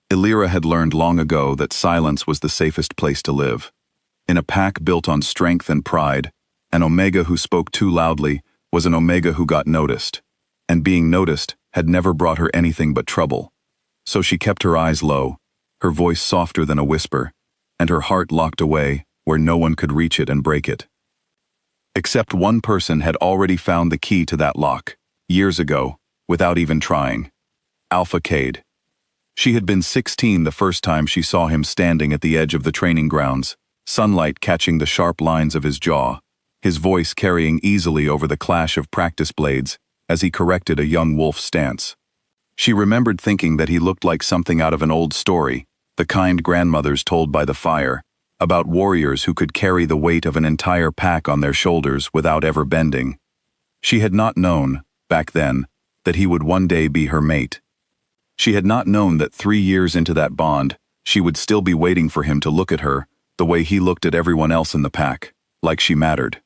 Illyra had learned long ago that silence was the safest place to live. In a pack built on strength and pride, an Omega who spoke too loudly was an Omega who got noticed, and being noticed had never brought her anything but trouble. So she kept her eyes low, her voice softer than a whisper, and her heart locked away where no one could reach it and break it. Except one person had already found the key to that lock, years ago, without even trying. Alpha Cade. She had been 16 the first time she saw him standing at the edge of the training grounds, sunlight catching the sharp lines of his jaw, his voice carrying easily over the clash of practice blades as he corrected a young wolf's stance. She remembered thinking that he looked like something out of an old story, the kind grandmothers told by the fire, about warriors who could carry the weight of an entire pack on their shoulders without ever bending. She had not known, back then, that he would one day be her mate. She had not known that 3 years into that bond, she would still be waiting for him to look at her the way he looked at everyone else in the pack, like she mattered.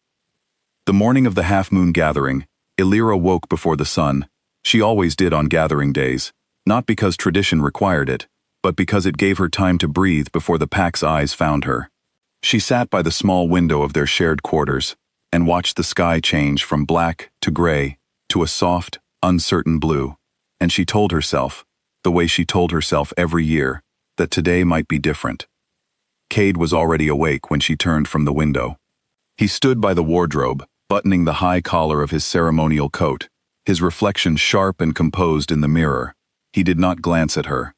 The morning of the half-moon gathering, Illyra woke before the sun. She always did on gathering days, not because tradition required it, but because it gave her time to breathe before the pack's eyes found her. She sat by the small window of their shared quarters and watched the sky change from black to gray to a soft, uncertain blue, and she told herself, the way she told herself every year, that today might be different. Cade was already awake when she turned from the window. He stood by the wardrobe, buttoning the high collar of his ceremonial coat, his reflection sharp and composed in the mirror. He did not glance at her.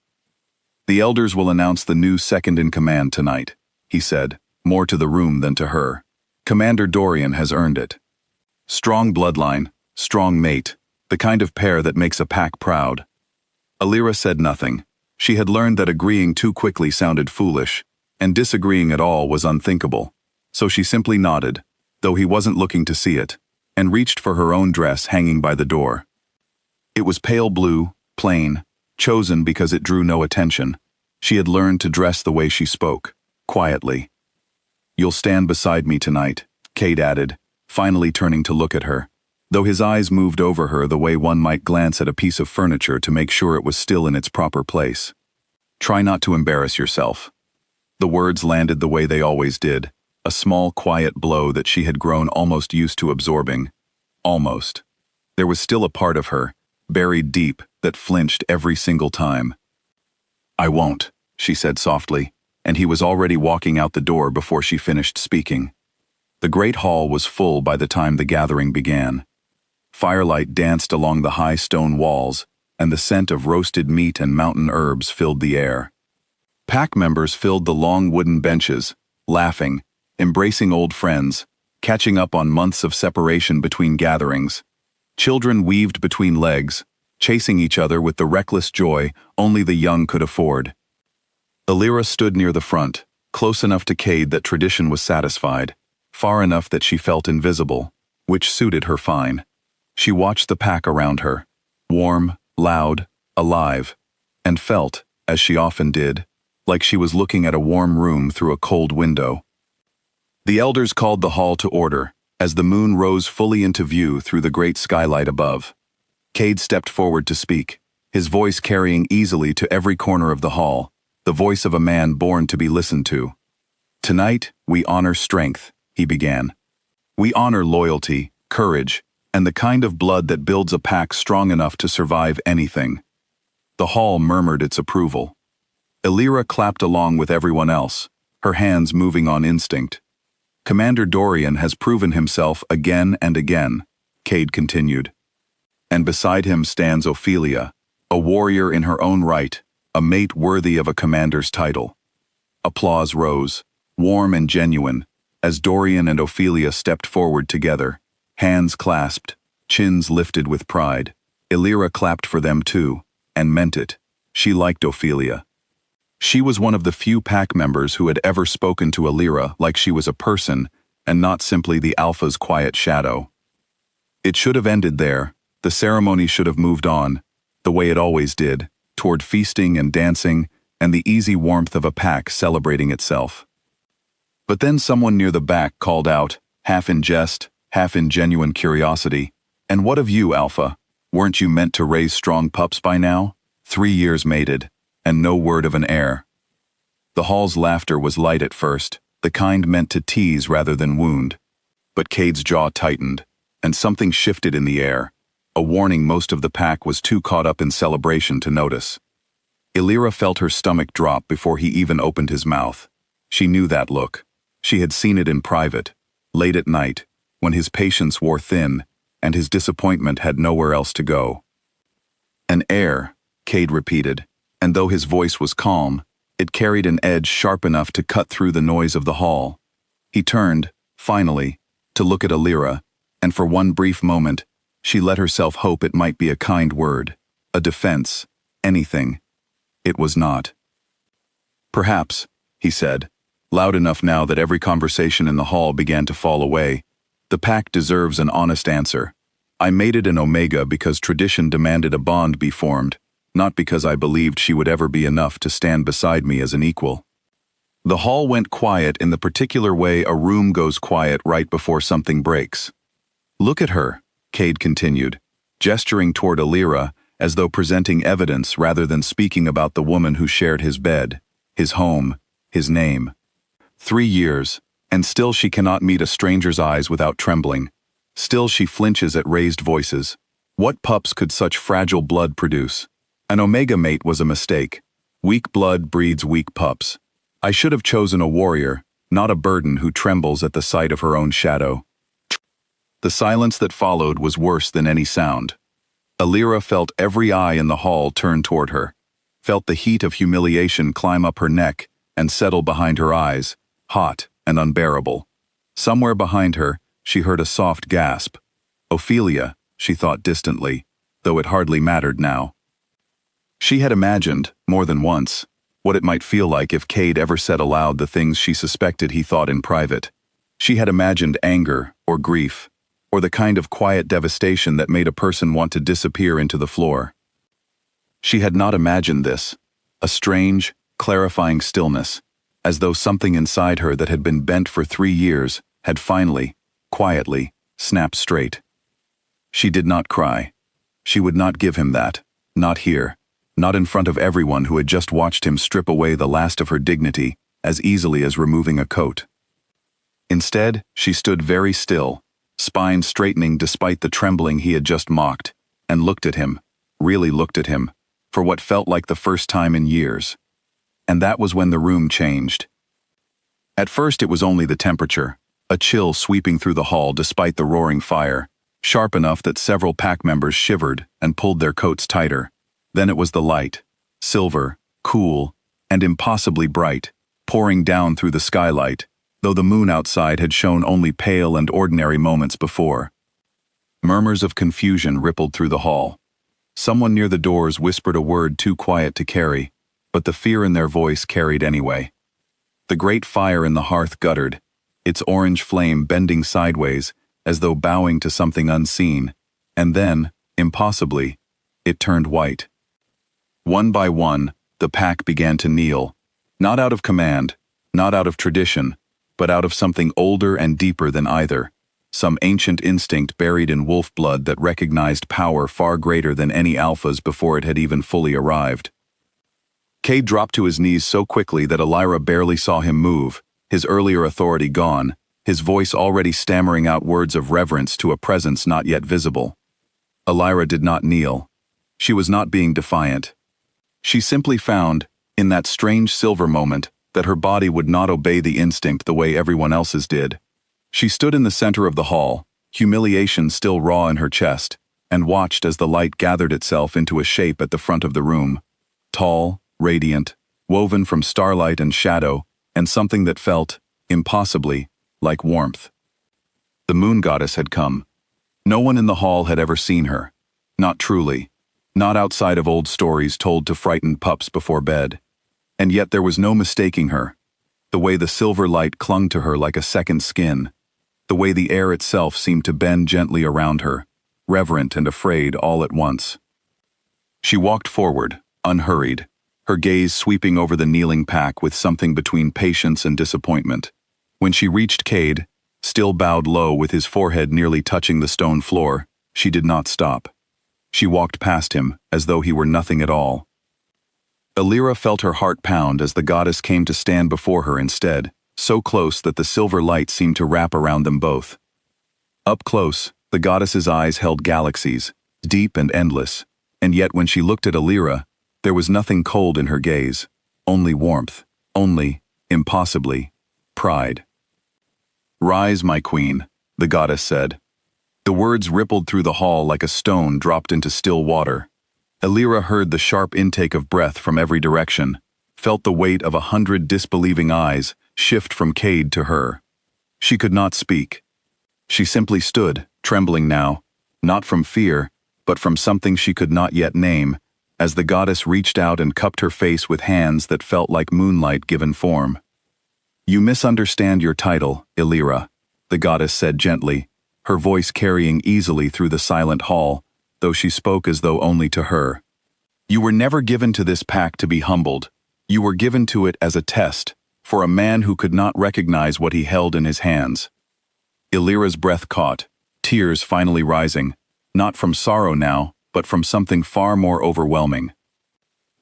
"The elders will announce the new second-in-command tonight," he said, more to the room than to her. "Commander Dorian has earned it. Strong bloodline, strong mate, the kind of pair that makes a pack proud." Illyra said nothing. She had learned that agreeing too quickly sounded foolish, and disagreeing at all was unthinkable. So she simply nodded, though he wasn't looking to see it, and reached for her own dress hanging by the door. It was pale blue, plain, chosen because it drew no attention. She had learned to dress the way she spoke, quietly. "You'll stand beside me tonight," Cade added, finally turning to look at her, though his eyes moved over her the way one might glance at a piece of furniture to make sure it was still in its proper place. "Try not to embarrass yourself." The words landed the way they always did, a small, quiet blow that she had grown almost used to absorbing. Almost. There was still a part of her, buried deep, that flinched every single time. "I won't," she said softly, and he was already walking out the door before she finished speaking. The great hall was full by the time the gathering began. Firelight danced along the high stone walls, and the scent of roasted meat and mountain herbs filled the air. Pack members filled the long wooden benches, laughing, embracing old friends, catching up on months of separation between gatherings. Children weaved between legs, chasing each other with the reckless joy only the young could afford. Illyra stood near the front, close enough to Cade that tradition was satisfied, far enough that she felt invisible, which suited her fine. She watched the pack around her, warm, loud, alive, and felt, as she often did, like she was looking at a warm room through a cold window. The elders called the hall to order, as the moon rose fully into view through the great skylight above. Cade stepped forward to speak, his voice carrying easily to every corner of the hall, the voice of a man born to be listened to. "Tonight, we honor strength," he began. "We honor loyalty, courage, and the kind of blood that builds a pack strong enough to survive anything." The hall murmured its approval. Illyra clapped along with everyone else, her hands moving on instinct. "Commander Dorian has proven himself again and again," Cade continued. "And beside him stands Ophelia, a warrior in her own right, a mate worthy of a commander's title." Applause rose, warm and genuine, as Dorian and Ophelia stepped forward together, hands clasped, chins lifted with pride. Illyra clapped for them too, and meant it. She liked Ophelia. She was one of the few pack members who had ever spoken to Illyra like she was a person, and not simply the Alpha's quiet shadow. It should have ended there. The ceremony should have moved on, the way it always did, toward feasting and dancing and the easy warmth of a pack celebrating itself. But then someone near the back called out, half in jest, half in genuine curiosity, "And what of you, Alpha? Weren't you meant to raise strong pups by now? 3 years mated." and no word of an heir. The hall's laughter was light at first, the kind meant to tease rather than wound. But Cade's jaw tightened, and something shifted in the air, a warning most of the pack was too caught up in celebration to notice. Illyra felt her stomach drop before he even opened his mouth. She knew that look. She had seen it in private, late at night, when his patience wore thin, and his disappointment had nowhere else to go. "An heir," Cade repeated, and though his voice was calm, it carried an edge sharp enough to cut through the noise of the hall. He turned, finally, to look at Illyra, and for one brief moment, she let herself hope it might be a kind word, a defense, anything. It was not. "Perhaps," he said, loud enough now that every conversation in the hall began to fall away, "the pack deserves an honest answer. I made it an Omega because tradition demanded a bond be formed, not because I believed she would ever be enough to stand beside me as an equal." The hall went quiet in the particular way a room goes quiet right before something breaks. "Look at her," Cade continued, gesturing toward Illyra as though presenting evidence rather than speaking about the woman who shared his bed, his home, his name. 3 years, and still she cannot meet a stranger's eyes without trembling. Still she flinches at raised voices. What pups could such fragile blood produce? An Omega mate was a mistake. Weak blood breeds weak pups. I should have chosen a warrior, not a burden who trembles at the sight of her own shadow. The silence that followed was worse than any sound. Illyra felt every eye in the hall turn toward her, felt the heat of humiliation climb up her neck and settle behind her eyes, hot and unbearable. Somewhere behind her, she heard a soft gasp. Ophelia, she thought distantly, though it hardly mattered now. She had imagined, more than once, what it might feel like if Cade ever said aloud the things she suspected he thought in private. She had imagined anger or grief, or the kind of quiet devastation that made a person want to disappear into the floor. She had not imagined this, a strange, clarifying stillness, as though something inside her that had been bent for 3 years had finally, quietly, snapped straight. She did not cry. She would not give him that, not here, not in front of everyone who had just watched him strip away the last of her dignity as easily as removing a coat. Instead, she stood very still, spine straightening despite the trembling he had just mocked, and looked at him, really looked at him, for what felt like the first time in years. And that was when the room changed. At first it was only the temperature, a chill sweeping through the hall despite the roaring fire, sharp enough that several pack members shivered and pulled their coats tighter. Then it was the light, silver, cool, and impossibly bright, pouring down through the skylight, though the moon outside had shone only pale and ordinary moments before. Murmurs of confusion rippled through the hall. Someone near the doors whispered a word too quiet to carry, but the fear in their voice carried anyway. The great fire in the hearth guttered, its orange flame bending sideways as though bowing to something unseen, and then, impossibly, it turned white. One by one, the pack began to kneel, not out of command, not out of tradition, but out of something older and deeper than either, some ancient instinct buried in wolf blood that recognized power far greater than any alphas before it had even fully arrived. Cade dropped to his knees so quickly that Illyra barely saw him move, his earlier authority gone, his voice already stammering out words of reverence to a presence not yet visible. Illyra did not kneel. She was not being defiant. She simply found, in that strange silver moment, that her body would not obey the instinct the way everyone else's did. She stood in the center of the hall, humiliation still raw in her chest, and watched as the light gathered itself into a shape at the front of the room. Tall, radiant, woven from starlight and shadow, and something that felt, impossibly, like warmth. The moon goddess had come. No one in the hall had ever seen her. Not truly. Not outside of old stories told to frightened pups before bed. And yet there was no mistaking her. The way the silver light clung to her like a second skin. The way the air itself seemed to bend gently around her, reverent and afraid all at once. She walked forward, unhurried, her gaze sweeping over the kneeling pack with something between patience and disappointment. When she reached Cade, still bowed low with his forehead nearly touching the stone floor, she did not stop. She walked past him as though he were nothing at all. Illyra felt her heart pound as the goddess came to stand before her instead, so close that the silver light seemed to wrap around them both. Up close, the goddess's eyes held galaxies, deep and endless, and yet when she looked at Illyra, there was nothing cold in her gaze, only warmth, only, impossibly, pride. "Rise, my queen," the goddess said. The words rippled through the hall like a stone dropped into still water. Illyra heard the sharp intake of breath from every direction, felt the weight of 100 disbelieving eyes shift from Cade to her. She could not speak. She simply stood, trembling now, not from fear, but from something she could not yet name, as the goddess reached out and cupped her face with hands that felt like moonlight given form. "You misunderstand your title, Illyra," the goddess said gently, her voice carrying easily through the silent hall, though she spoke as though only to her. "You were never given to this pack to be humbled. You were given to it as a test, for a man who could not recognize what he held in his hands." Illyra's breath caught, tears finally rising, not from sorrow now, but from something far more overwhelming.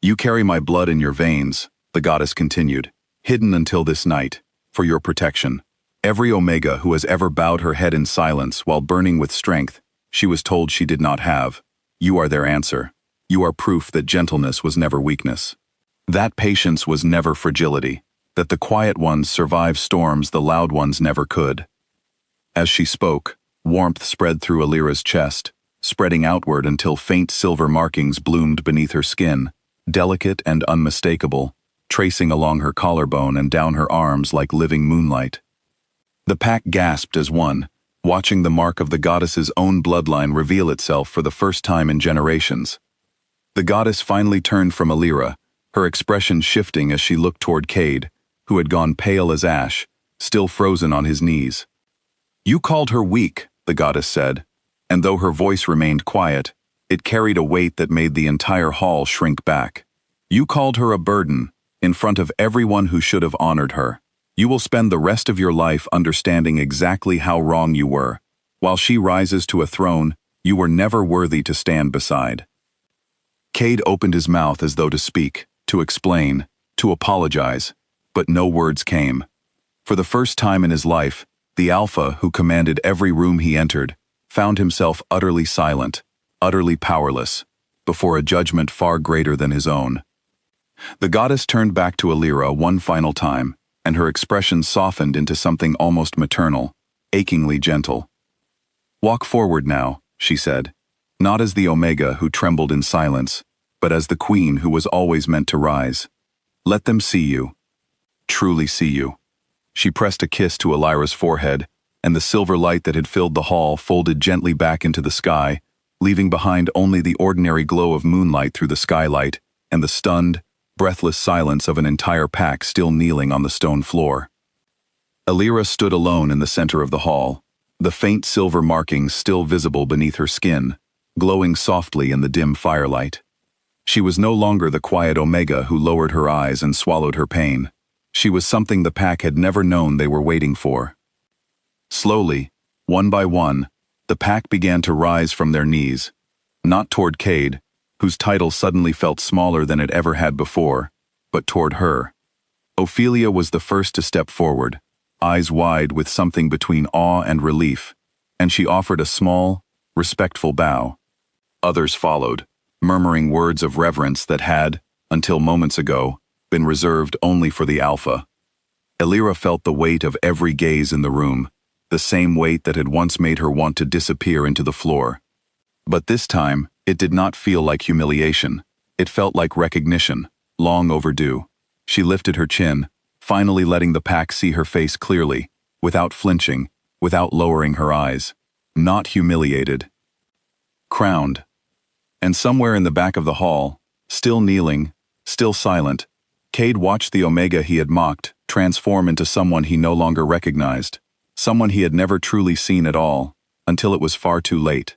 "You carry my blood in your veins," the goddess continued, "hidden until this night, for your protection. Every Omega who has ever bowed her head in silence while burning with strength, she was told she did not have. You are their answer. You are proof that gentleness was never weakness. That patience was never fragility, that the quiet ones survive storms the loud ones never could." As she spoke, warmth spread through Illyra's chest, spreading outward until faint silver markings bloomed beneath her skin, delicate and unmistakable, tracing along her collarbone and down her arms like living moonlight. The pack gasped as one, watching the mark of the goddess's own bloodline reveal itself for the first time in generations. The goddess finally turned from Illyra, her expression shifting as she looked toward Cade, who had gone pale as ash, still frozen on his knees. "You called her weak," the goddess said, and though her voice remained quiet, it carried a weight that made the entire hall shrink back. "You called her a burden, in front of everyone who should have honored her. You will spend the rest of your life understanding exactly how wrong you were. While she rises to a throne, you were never worthy to stand beside." Cade opened his mouth as though to speak, to explain, to apologize, but no words came. For the first time in his life, the Alpha, who commanded every room he entered, found himself utterly silent, utterly powerless, before a judgment far greater than his own. The goddess turned back to Illyra one final time, and her expression softened into something almost maternal, achingly gentle. "Walk forward now," she said, not as the Omega who trembled in silence, but as the queen who was always meant to rise. "Let them see you. Truly see you." She pressed a kiss to Illyra's forehead, and the silver light that had filled the hall folded gently back into the sky, leaving behind only the ordinary glow of moonlight through the skylight and the stunned, breathless silence of an entire pack still kneeling on the stone floor. Illyra stood alone in the center of the hall, the faint silver markings still visible beneath her skin, glowing softly in the dim firelight. She was no longer the quiet Omega who lowered her eyes and swallowed her pain. She was something the pack had never known they were waiting for. Slowly, one by one, the pack began to rise from their knees, not toward Cade, whose title suddenly felt smaller than it ever had before, but toward her. Ophelia was the first to step forward, eyes wide with something between awe and relief, and she offered a small, respectful bow. Others followed, murmuring words of reverence that had, until moments ago, been reserved only for the Alpha. Illyra felt the weight of every gaze in the room, the same weight that had once made her want to disappear into the floor. But this time, it did not feel like humiliation. It felt like recognition, long overdue. She lifted her chin, finally letting the pack see her face clearly, without flinching, without lowering her eyes. Not humiliated. Crowned. And somewhere in the back of the hall, still kneeling, still silent, Cade watched the Omega he had mocked transform into someone he no longer recognized, someone he had never truly seen at all, until it was far too late.